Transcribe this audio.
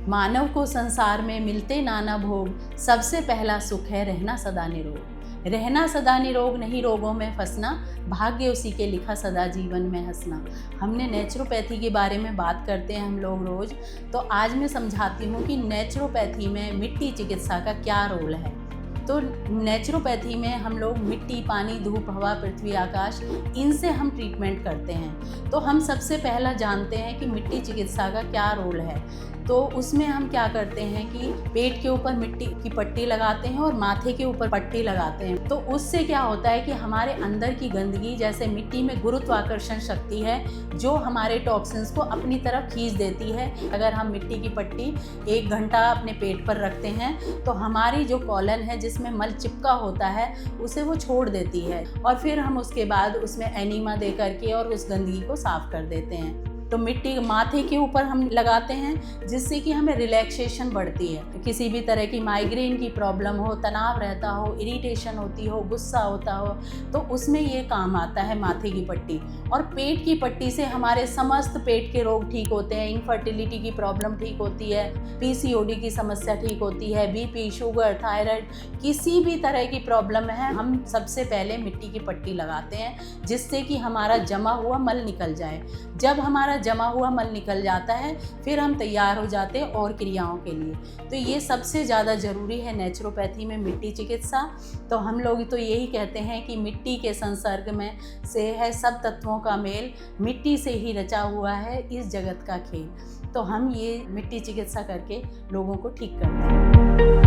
मानव को संसार में मिलते नाना भोग, सबसे पहला सुख है रहना सदा निरोग। रहना सदा निरोग नहीं रोगों में फंसना, भाग्य उसी के लिखा सदा जीवन में हंसना। हमने नेचुरोपैथी के बारे में बात करते हैं हम लोग रोज़, तो आज मैं समझाती हूँ कि नेचुरोपैथी में मिट्टी चिकित्सा का क्या रोल है। तो नेचुरोपैथी में हम लोग मिट्टी, पानी, धूप, हवा, पृथ्वी, आकाश, इनसे हम ट्रीटमेंट करते हैं। तो हम सबसे पहला जानते हैं कि मिट्टी चिकित्सा का क्या रोल है। तो उसमें हम क्या करते हैं कि पेट के ऊपर मिट्टी की पट्टी लगाते हैं और माथे के ऊपर पट्टी लगाते हैं। तो उससे क्या होता है कि हमारे अंदर की गंदगी, जैसे मिट्टी में गुरुत्वाकर्षण शक्ति है जो हमारे टॉक्सिन्स को अपनी तरफ खींच देती है। अगर हम मिट्टी की पट्टी 1 घंटा अपने पेट पर रखते हैं तो हमारी जो कॉलन है जिसमें मल चिपका होता है उसे वो छोड़ देती है, और फिर हम उसके बाद उसमें एनीमा दे करके और उस गंदगी को साफ कर देते हैं। तो मिट्टी माथे के ऊपर हम लगाते हैं जिससे कि हमें रिलैक्सेशन बढ़ती है। किसी भी तरह की माइग्रेन की प्रॉब्लम हो, तनाव रहता हो, इरिटेशन होती हो, गुस्सा होता हो, तो उसमें ये काम आता है माथे की पट्टी। और पेट की पट्टी से हमारे समस्त पेट के रोग ठीक होते हैं। इनफर्टिलिटी की प्रॉब्लम ठीक होती है, पीसीओडी की समस्या ठीक होती है, बीपी, शुगर, थायराइड, किसी भी तरह की प्रॉब्लम है, हम सबसे पहले मिट्टी की पट्टी लगाते हैं जिससे कि हमारा जमा हुआ मल निकल जाए। जब हमारा जमा हुआ मल निकल जाता है फिर हम तैयार हो जाते हैं और क्रियाओं के लिए। तो ये सबसे ज़्यादा ज़रूरी है नेचुरोपैथी में मिट्टी चिकित्सा। तो हम लोग तो यही कहते हैं कि मिट्टी के संसर्ग में से है सब तत्वों का मेल, मिट्टी से ही रचा हुआ है इस जगत का खेल। तो हम ये मिट्टी चिकित्सा करके लोगों को ठीक करते हैं।